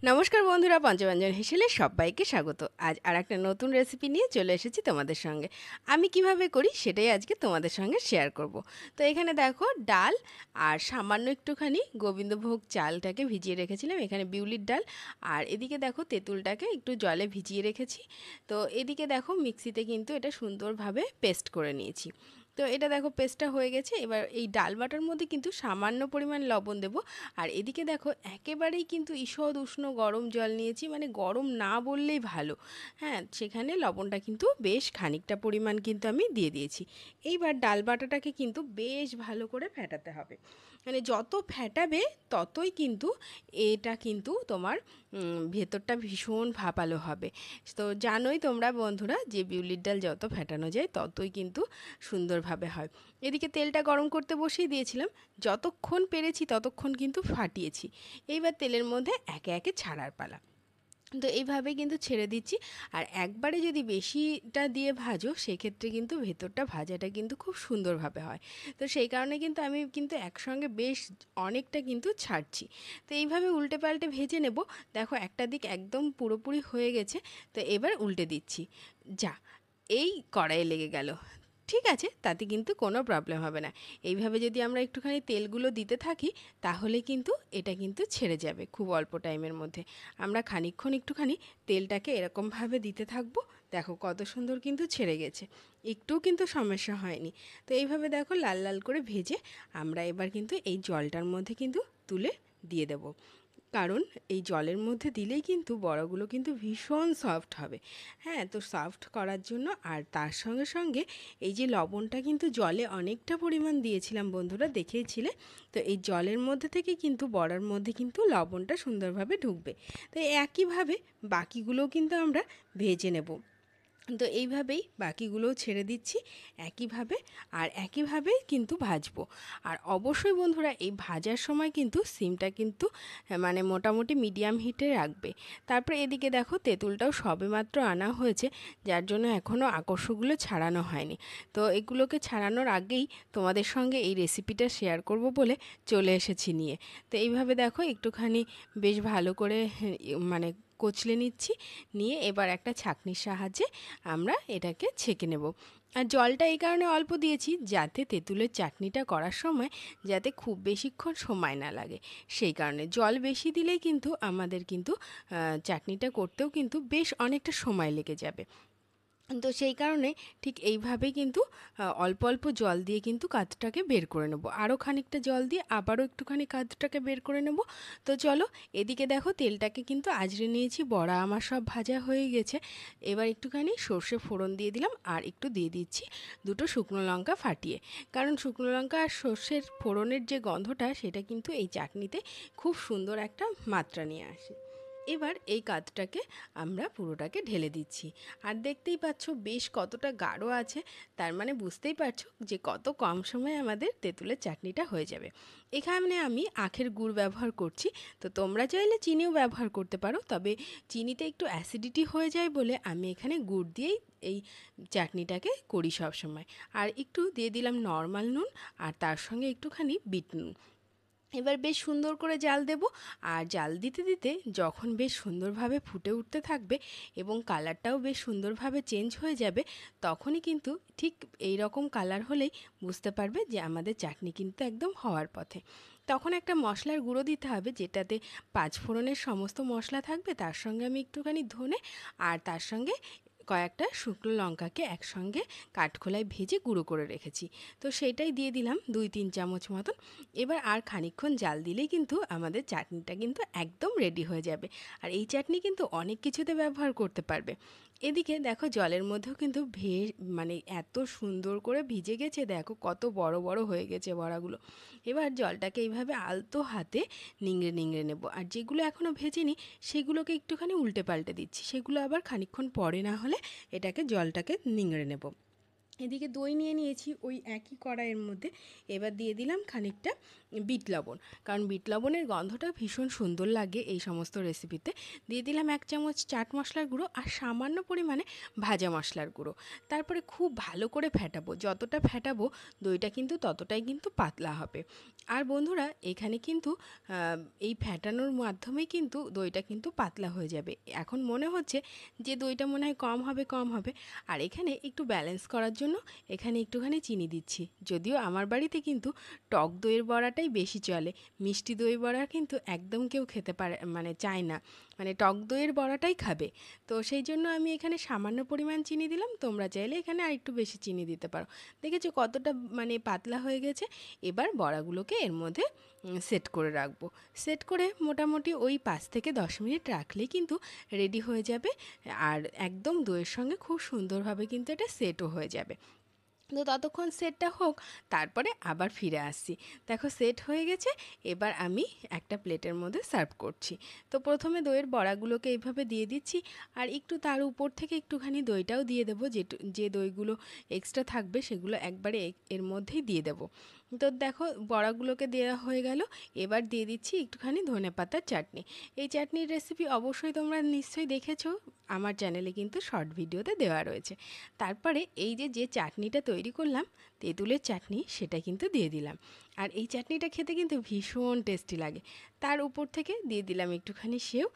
নমস্কার বন্ধুরা, পঞ্চব্যঞ্জন হেসেলে সবাইকে স্বাগত। আজ আর একটা নতুন রেসিপি নিয়ে চলে এসেছি তোমাদের সঙ্গে। আমি কিভাবে করি সেটাই আজকে তোমাদের সঙ্গে শেয়ার করব। তো এখানে দেখো, ডাল আর সামান্য একটুখানি গোবিন্দভোগ চালটাকে ভিজিয়ে রেখেছিলাম, এখানে বিউলির ডাল। আর এদিকে দেখো, তেঁতুলটাকে একটু জলে ভিজিয়ে রেখেছি। তো এদিকে দেখো, মিক্সিতে কিন্তু এটা সুন্দরভাবে পেস্ট করে নিয়েছি। তো এটা দেখো, পেস্টটা হয়ে গেছে। এবার এই ডাল বাটার মধ্যে কিন্তু সামান্য পরিমাণ লবণ দেবো। আর এদিকে দেখো, একেবারেই কিন্তু ঈষৎ উষ্ণ গরম জল নিয়েছি, মানে গরম না বললেই ভালো। হ্যাঁ, সেখানে লবণটা কিন্তু বেশ খানিকটা পরিমাণ কিন্তু আমি দিয়ে দিয়েছি। এইবার ডাল বাটাটাকে কিন্তু বেশ ভালো করে ফেটাতে হবে। মানে যত ফেটাবে ততই কিন্তু এটা কিন্তু তোমার ভেতরটা ভীষণ ভাপালো হবে। তো জানোই তোমরা বন্ধুরা, যে বিউলির ডাল যত ফেটানো যায় ততই কিন্তু সুন্দরভাবে হয়। এদিকে তেলটা গরম করতে বসিয়ে দিয়েছিলাম। যতক্ষণ পেরেছি ততক্ষণ কিন্তু ফাটিয়েছি। এইবার তেলের মধ্যে একে একে ছাড়ার পালা। তো এইভাবে কিন্তু ছেড়ে দিচ্ছি। আর একবারে যদি বেশিটা দিয়ে ভাজো, সেক্ষেত্রে কিন্তু ভেতরটা ভাজাটা কিন্তু খুব সুন্দরভাবে হয়। তো সেই কারণে কিন্তু আমি কিন্তু একসঙ্গে বেশ অনেকটা কিন্তু ছাড়ছি। তো এইভাবে উল্টে পাল্টে ভেজে নেব। দেখো, একটা দিক একদম পুরোপুরি হয়ে গেছে। তো এবার উল্টে দিচ্ছি। যা, এই কড়াইয়ে লেগে গেল। ঠিক আছে, তাতে কিন্তু কোনো প্রবলেম হবে না। এইভাবে যদি আমরা একটুখানি তেলগুলো দিতে থাকি, তাহলে কিন্তু এটা কিন্তু ছেড়ে যাবে খুব অল্প টাইমের মধ্যে। আমরা খানিকক্ষণ একটুখানি তেলটাকে এরকমভাবে দিতে থাকবো। দেখো কত সুন্দর কিন্তু ছেড়ে গেছে, একটুও কিন্তু সমস্যা হয়নি। তো এইভাবে দেখো, লাল লাল করে ভেজে আমরা এবার কিন্তু এই জলটার মধ্যে কিন্তু তুলে দিয়ে দেবো। কারণ এই জলের মধ্যে দিলেই কিন্তু বড়াগুলো কিন্তু ভীষণ সফট হবে। হ্যাঁ, তো সফট করার জন্য, আর তার সঙ্গে সঙ্গে এই যে লবণটা কিন্তু জলে অনেকটা পরিমাণ দিয়েছিলাম বন্ধুরা, দেখেইছিলে। তো এই জলের মধ্যে থেকে কিন্তু বড়ার মধ্যে কিন্তু লবণটা সুন্দরভাবে ঢুকবে। তো একইভাবে বাকিগুলোও কিন্তু আমরা ভেজে নেব। তো এইভাবেই বাকিগুলোও ছেড়ে দিচ্ছি একইভাবে। আর একইভাবেই কিন্তু ভাজবো। আর অবশ্যই বন্ধুরা, এই ভাজার সময় কিন্তু সিমটা কিন্তু মানে মোটামুটি মিডিয়াম হিটে রাখবে। তারপরে এদিকে দেখো, তেঁতুলটাও সবেমাত্র আনা হয়েছে, যার জন্য এখনও আকর্ষগুলো ছাড়ানো হয়নি। তো এগুলোকে ছাড়ানোর আগেই তোমাদের সঙ্গে এই রেসিপিটা শেয়ার করব বলে চলে এসেছি নিয়ে। তো এইভাবে দেখো, একটুখানি বেশ ভালো করে মানে কচলে নিচ্ছি। নিয়ে এবার একটা ছাঁকনির সাহায্যে আমরা এটাকে ছেঁকে নেব। আর জলটা এই কারণে অল্প দিয়েছি, যাতে তেঁতুলের চাটনিটা করার সময় যাতে খুব বেশিক্ষণ সময় না লাগে। সেই কারণে জল বেশি দিলেই কিন্তু আমাদের কিন্তু চাটনিটা করতেও কিন্তু বেশ অনেকটা সময় লেগে যাবে। তো সেই কারণে ঠিক এইভাবেই কিন্তু অল্প অল্প জল দিয়ে কিন্তু কাতটাকে বের করে নেব। আরও খানিকটা জল দিয়ে আবারও একটুখানি কাতটাকে বের করে নেব। তো চলো, এদিকে দেখো, তেলটাকে কিন্তু আঁচড়ে নিয়েছি, বড়া আমার সব ভাজা হয়ে গেছে। এবার একটুখানি সর্ষে ফোড়ন দিয়ে দিলাম, আর একটু দিয়ে দিচ্ছি দুটো শুকনো লঙ্কা ফাটিয়ে। কারণ শুকনো লঙ্কা আর সর্ষের ফোড়নের যে গন্ধটা, সেটা কিন্তু এই চাটনিতে খুব সুন্দর একটা মাত্রা নিয়ে আসে। এবার এই কাতটাকে আমরা পুরোটাকে ঢেলে দিচ্ছি। আর দেখতেই পাচ্ছ বেশ কতটা গাঢ় আছে, তার মানে বুঝতেই পারছো যে কত কম সময়ে আমাদের তেঁতুলের চাটনিটা হয়ে যাবে। এখানে আমি আখের গুড় ব্যবহার করছি। তো তোমরা চাইলে চিনিও ব্যবহার করতে পারো, তবে চিনিতে একটু অ্যাসিডিটি হয়ে যায় বলে আমি এখানে গুড় দিয়েই এই চাটনিটাকে করি সব সময়। আর একটু দিয়ে দিলাম নর্মাল নুন, আর তার সঙ্গে একটুখানি বিট নুন। এবার বেশ সুন্দর করে জাল দেব। আর জাল দিতে দিতে যখন বেশ সুন্দরভাবে ফুটে উঠতে থাকবে এবং কালারটাও বেশ সুন্দরভাবে চেঞ্জ হয়ে যাবে, তখনই কিন্তু ঠিক এই রকম কালার হলেই বুঝতে পারবে যে আমাদের চাটনি কিন্তু একদম হওয়ার পথে। তখন একটা মশলার গুঁড়ো দিতে হবে, যেটাতে পাঁচফোড়নের সমস্ত মশলা থাকবে, তার সঙ্গে আমি একটুখানি ধনে, আর তার সঙ্গে কয়েকটা শুকনো লঙ্কাকে একসঙ্গে কাঠখোলায় ভেজে গুঁড়ো করে রেখেছি। তো সেইটাই দিয়ে দিলাম 2-3 চামচ মতন। এবার আর খানিকক্ষণ জাল দিলেই কিন্তু আমাদের চাটনিটা কিন্তু একদম রেডি হয়ে যাবে। আর এই চাটনি কিন্তু অনেক কিছুতে ব্যবহার করতে পারবে। এদিকে দেখো, জলের মধ্যেও কিন্তু মানে এত সুন্দর করে ভিজে গেছে, দেখো কত বড় বড় হয়ে গেছে বড়াগুলো। এবার জলটাকে এইভাবে আলতো হাতে নিংড়ে নিংড়ে নেব। আর যেগুলো এখনও ভেজেনি, সেগুলোকে একটুখানি উল্টে পাল্টে দিচ্ছি, সেগুলো আবার খানিকক্ষণ পরে না হলে এটাকে জলটাকে নিংড়ে নেব। এদিকে দই নিয়ে নিয়েছি ওই একই কড়াইয়ের মধ্যে। এবার দিয়ে দিলাম খানিকটা বিট লবণ, কারণ বিট লবণের গন্ধটা ভীষণ সুন্দর লাগে এই সমস্ত রেসিপিতে। দিয়ে দিলাম 1 চামচ চাট মশলার গুঁড়ো আর সামান্য পরিমাণে ভাজা মশলার গুঁড়ো। তারপরে খুব ভালো করে ফেটাবো, যতটা ফেটাবো দইটা কিন্তু ততটাই কিন্তু পাতলা হবে। আর বন্ধুরা এখানে কিন্তু এই ফেটানোর মাধ্যমেই কিন্তু দইটা কিন্তু পাতলা হয়ে যাবে। এখন মনে হচ্ছে যে দইটা মনে হয় কম হবে, আর এখানে একটু ব্যালেন্স করার জন্য এখানে একটুখানি চিনি দিচ্ছি। যদিও আমার বাড়িতে কিন্তু টক দইয়ের বড়াটাই বেশি চলে, মিষ্টি দই বড়া কিন্তু একদম কেউ খেতে পারে মানে চায় না, মানে টক দইয়ের বড়াটাই খাবে। তো সেই জন্য আমি এখানে সামান্য পরিমাণ চিনি দিলাম, তোমরা চাইলে এখানে আর একটু বেশি চিনি দিতে পারো। দেখেছো কতটা মানে পাতলা হয়ে গেছে। এবার বড়াগুলোকে এর মধ্যে সেট করে রাখবো। সেট করে মোটামুটি ওই 5 থেকে 10 মিনিট রাখলেই কিন্তু রেডি হয়ে যাবে। আর একদম দইয়ের সঙ্গে খুব সুন্দরভাবে কিন্তু এটা সেটও হয়ে যাবে। তো ততক্ষণ সেটটা হোক, তারপরে আবার ফিরে আসছি। দেখো সেট হয়ে গেছে। এবার আমি একটা প্লেটের মধ্যে সার্ভ করছি। তো প্রথমে দইয়ের বড়াগুলোকে এইভাবে দিয়ে দিচ্ছি, আর একটু তার উপর থেকে একটুখানি দইটাও দিয়ে দেবো। যে দইগুলো এক্সট্রা থাকবে সেগুলো একবারে এর মধ্যেই দিয়ে দেবো। তো দেখো বড়াগুলোকে দেওয়া হয়ে গেল। এবার দিয়ে দিচ্ছি একটুখানি ধনেপাতার চাটনি। এই চাটনির রেসিপি অবশ্যই তোমরা নিশ্চয়ই দেখেছো, আমার চ্যানেলে কিন্তু শর্ট ভিডিওতে দেওয়া রয়েছে। তারপরে এই যে চাটনিটা তৈরি করলাম, তেঁতুলের চাটনি, সেটা কিন্তু দিয়ে দিলাম। আর এই চাটনিটা খেতে কিন্তু ভীষণ টেস্টি লাগে। তার উপর থেকে দিয়ে দিলাম একটুখানি সেও,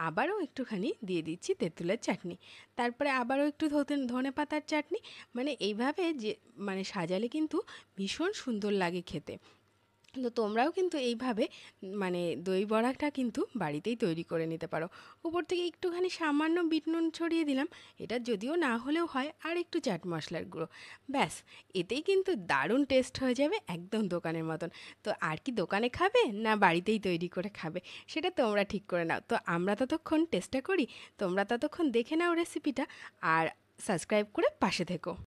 আবারও একটুখানি দিয়ে দিচ্ছি তেঁতুলের চাটনি, তারপরে আবারও একটু ধনেপাতার চাটনি। মানে এইভাবে যে মানে সাজালে কিন্তু ভীষণ সুন্দর লাগে খেতে। তো তোমরাও কিন্তু এইভাবে মানে দই বড়াটা কিন্তু বাড়িতেই তৈরি করে নিতে পারো। উপর থেকে একটুখানি সামান্য বিট নুন ছড়িয়ে দিলাম, এটা যদিও না হলেও হয়, আর একটু চাট মশলার গুঁড়ো, ব্যাস। এতেই কিন্তু দারুণ টেস্ট হয়ে যাবে, একদম দোকানের মতন। তো আর কি দোকানে খাবে না বাড়িতেই তৈরি করে খাবে, সেটা তোমরা ঠিক করে নাও। তো আমরা ততক্ষণ টেস্টটা করি, তোমরা ততক্ষণ দেখে নাও রেসিপিটা, আর সাবস্ক্রাইব করে পাশে থেকো।